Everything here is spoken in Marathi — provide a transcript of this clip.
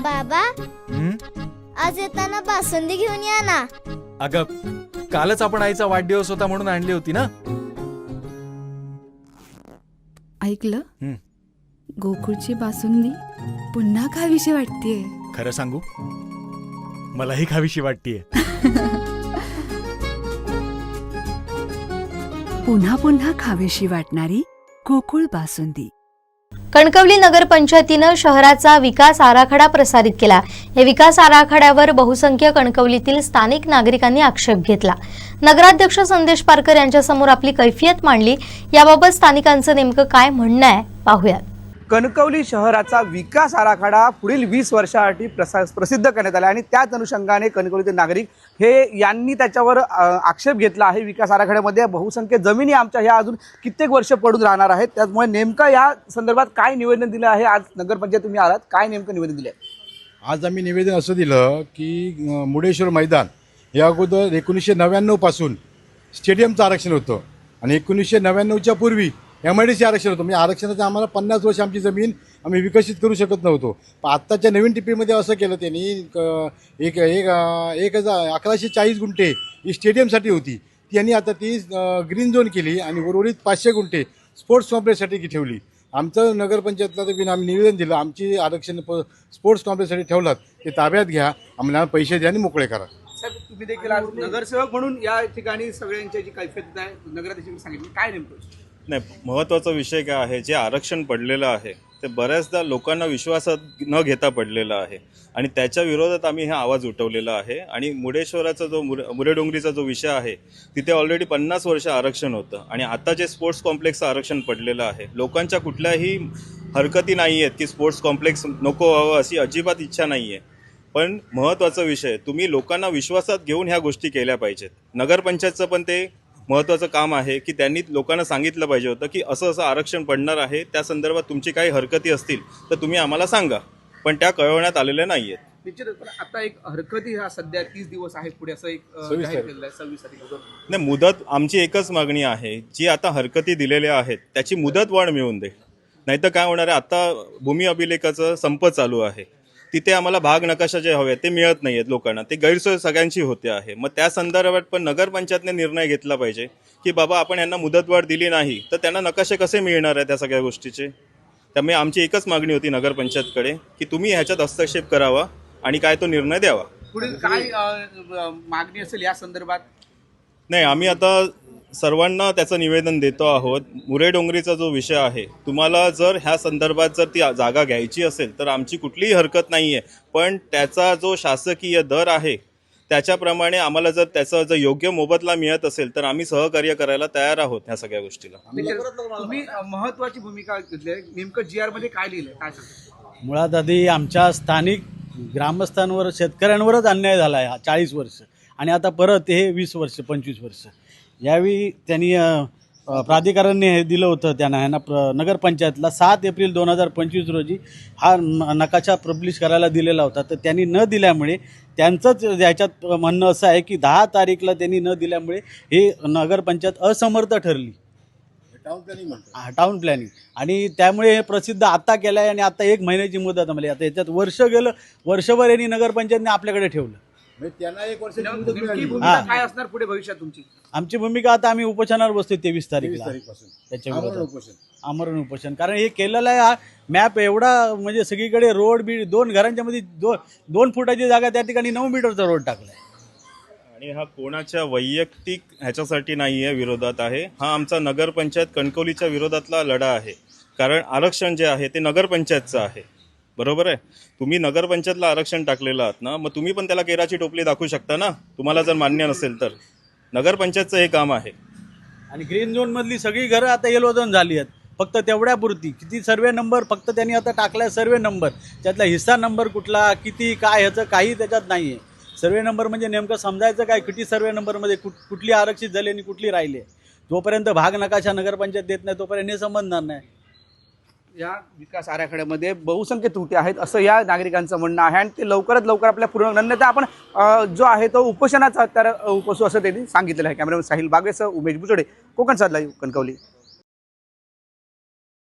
बाबा आज येताना बासुंदी घेऊन या ना. अगं कालच आपण आईचा वाढदिवस होता म्हणून आणली होती ना. ऐकलं, गोकुळची बासुंदी पुन्हा खावीशी वाटतेय. खरं सांगू, मलाही खावीशी वाटतेय. पुन्हा पुन्हा खावीशी वाटणारी गोकुळ बासुंदी. कणकवली नगरपंचायतीनं शहराचा विकास आराखडा प्रसारित केला. या विकास आराखड्यावर बहुसंख्य कणकवलीतील स्थानिक नागरिकांनी आक्षेप घेतला. नगराध्यक्ष संदेश पारकर यांच्यासमोर आपली कैफियत मांडली. याबाबत स्थानिकांचं नेमकं काय म्हणणं आहे पाहूयात. कणकवली शहराचा विकास आराखडा पुढील 20 वर्षासाठी प्रसिद्ध करण्यात आला आणि त्याच अनुषंगाने कणकवलीचे नागरिक यांनी त्याच्यावर आक्षेप घेतला आहे. विकास आराखड्यामध्ये बहुसंख्य जमिनी आमच्या ह्या अजून कित्येक वर्ष पडून राहणार आहेत. त्यामुळे नेमकं या संदर्भात काय निवेदन दिलं आहे? आज नगरपंचायत तुम्ही आलात, काय नेमकं निवेदन दिलं आहे? आज आम्ही निवेदन असं दिलं की मुडेश्वर मैदान या अगोदर 1999 पासून स्टेडियमचं आरक्षण होतं आणि 1999च्या पूर्वी MIDC आरक्षण होतं. म्हणजे आरक्षणाचं आम्हाला 50 वर्ष आमची जमीन आम्ही विकसित करू शकत नव्हतो. पण आत्ताच्या नवीन टिपीमध्ये असं केलं त्यांनी 1140 गुंठे ही स्टेडियमसाठी होती, त्यांनी आता ती ग्रीन झोन केली आणि उर्वरित 500 गुंठे स्पोर्ट्स कॉम्प्लेक्ससाठी ठेवली. आमचं नगरपंचायतला तर आम्ही निवेदन दिलं, आमची आरक्षण स्पोर्ट्स कॉम्प्लेक्ससाठी ठेवलात ते ताब्यात घ्या, आम्हाला पैसे द्या आणि मोकळे करा. साहेब, तुम्ही देखील आज नगरसेवक म्हणून या ठिकाणी सगळ्यांची जी कैफियत आहे नगराध्यक्षांनी सांगितली, काय नेमकं? नाही, महत्त्वाचा विषय काय आहे, जे आरक्षण पडलेलं आहे ते बऱ्याचदा लोकांना विश्वासात न घेता पडलेलं आहे आणि त्याच्या विरोधात आम्ही हा आवाज उठवलेला आहे. आणि मुडेश्वराचा जो मुरेडोंगरीचा जो विषय आहे तिथे ऑलरेडी 50 वर्ष आरक्षण होतं आणि आता जे स्पोर्ट्स कॉम्प्लेक्सचं आरक्षण पडलेलं आहे, लोकांच्या कुठल्याही हरकती नाही आहेत की स्पोर्ट्स कॉम्प्लेक्स नको व्हावं अशी अजिबात इच्छा नाही आहे. पण महत्त्वाचा विषय, तुम्ही लोकांना विश्वासात घेऊन ह्या गोष्टी केल्या पाहिजेत. नगरपंचायतचं पण ते महत्त्वाचं काम आहे की त्यांनी लोकांना सांगितलं पाहिजे होतं की असं असं आरक्षण पडणार आहे, त्या संदर्भात तुमची काही हरकती असतील तर तुम्ही आम्हाला सांगा, पण त्या कळवण्यात आलेल्या नाही आहेत. निश्चितच आता एक हरकती हा सध्या 30 दिवस आहे पुढे असं एक जाहीर केलेलं आहे 26 तारखेला. नाही, मुदत आमची एकच मागणी आहे, जी आता हरकती दिलेल्या आहेत त्याची मुदत वाढ मिळून दे. नाहीतर काय होणार आहे, आता भूमी अभिलेखाचं संप चालू आहे, तिथे आम्हाला भाग नकाशा जे हवे ते मिळत नाही आहेत लोकांना, ते गैरसोय सगळ्यांची होते आहे. मग त्या संदर्भात पण नगरपंचायतने निर्णय घेतला पाहिजे की बाबा आपण यांना मुदतवाढ दिली नाही तर त्यांना नकाशे कसे मिळणार आहे त्या सगळ्या गोष्टीचे. त्यामुळे आमची एकच मागणी होती नगरपंचायतकडे की तुम्ही ह्याच्यात हस्तक्षेप करावा आणि काय तो निर्णय द्यावा. पुढील काय मागणी असेल या संदर्भात? नाही, आम्ही आता सर्वांना त्याचं निवेदन देतो आहोत. मुरेडोंगरीचा जो विषय आहे, तुम्हाला जर ह्या संदर्भात जर ती जागा घ्यायची असेल तर आमची कुठलीही हरकत नाही आहे, पण त्याचा जो शासकीय दर आहे त्याच्याप्रमाणे आम्हाला जर त्याचा जर योग्य मोबदला मिळत असेल तर आम्ही सहकार्य करायला तयार आहोत ह्या सगळ्या गोष्टीला. तुम्ही महत्वाची भूमिका घेतली, नेमकं GR मध्ये काय लिहिलंय, काय सांगता? मुळात आधी आमच्या स्थानिक ग्रामस्थांवर शेतकऱ्यांवरच अन्याय झाला आहे 40 वर्ष आणि आता परत हे 20 वर्ष 25 वर्ष. यावेळी त्यांनी प्राधिकरणाने हे दिलं होतं त्यांना नगरपंचायतला 7 एप्रिल 2025 रोजी हा नकाशा पब्लिश करायला दिलेला होता. तर त्यांनी न दिल्यामुळे त्यांचंच याच्यात म्हणणं असं आहे की 10 तारीखला त्यांनी न दिल्यामुळे हे नगरपंचायत असमर्थ ठरली, टाउन प्लॅनिंग, आणि त्यामुळे हे प्रसिद्ध आता केलं आहे. आणि आता 1 महिन्याची मुदत आम्हाला, आता याच्यात वर्ष गेलं, वर्षभर यांनी नगरपंचायतने आपल्याकडे ठेवलं. त्यांना 1 वर्ष भूमिका काय असणार पुढे भविष्यात तुमची? आमची भूमिका आता आम्ही उपोषणावर बसतो 23 तारीखला त्याच्यावर आमरण उपोषण. कारण हे केलेलं आहे, हा मॅप एवढा म्हणजे सगळीकडे रोड बी 2 घरांच्या मध्ये 2 फुटाची जागा त्या ठिकाणी 9 मीटरचा रोड टाकलाय. आणि हा कोणाच्या वैयक्तिक ह्याच्यासाठी नाही आहे, विरोधात आहे. हा आमचा नगरपंचायत कणकवलीच्या विरोधातला लढा आहे. कारण आरक्षण जे आहे ते नगरपंचायतचं आहे, बरोबर आहे. तुम्ही नगरपंचायतला आरक्षण टाकलेलं आहात ना, मग तुम्ही पण त्याला केराची टोपली दाखवू शकता ना, तुम्हाला जर मान्य नसेल तर. नगरपंचायतचं हे काम आहे. आणि ग्रीन झोनमधली सगळी घरं आता येलो झोन झाली आहेत, फक्त तेवढ्यापुरती. किती सर्वे नंबर फक्त त्यांनी आता टाकलाय, सर्वे नंबर, त्यातला हिस्सा नंबर कुठला, किती, काय, ह्याचं काही त्याच्यात नाही आहे. सर्वे नंबर म्हणजे नेमकं समजायचं काय, किती सर्वे नंबरमध्ये कुठली आरक्षित झाली आणि कुठली राहिली. जोपर्यंत भाग नकाशा नगरपंचायत देत नाही तोपर्यंत हे समजणार नाही. या विकास आराखड्यामध्ये बहुसंख्य त्रुटी आहेत असं या नागरिकांचं म्हणणं आहे आणि ते लवकरात लवकर आपल्या पूर्ण, अन्यथा आपण जो आहे तो उपोषणाचा तर उपसू असं त्यांनी सांगितलेलं आहे. कॅमेरामॅन साहिल बागेसह उमेश बुचडे, कोकण साधला कणकवली.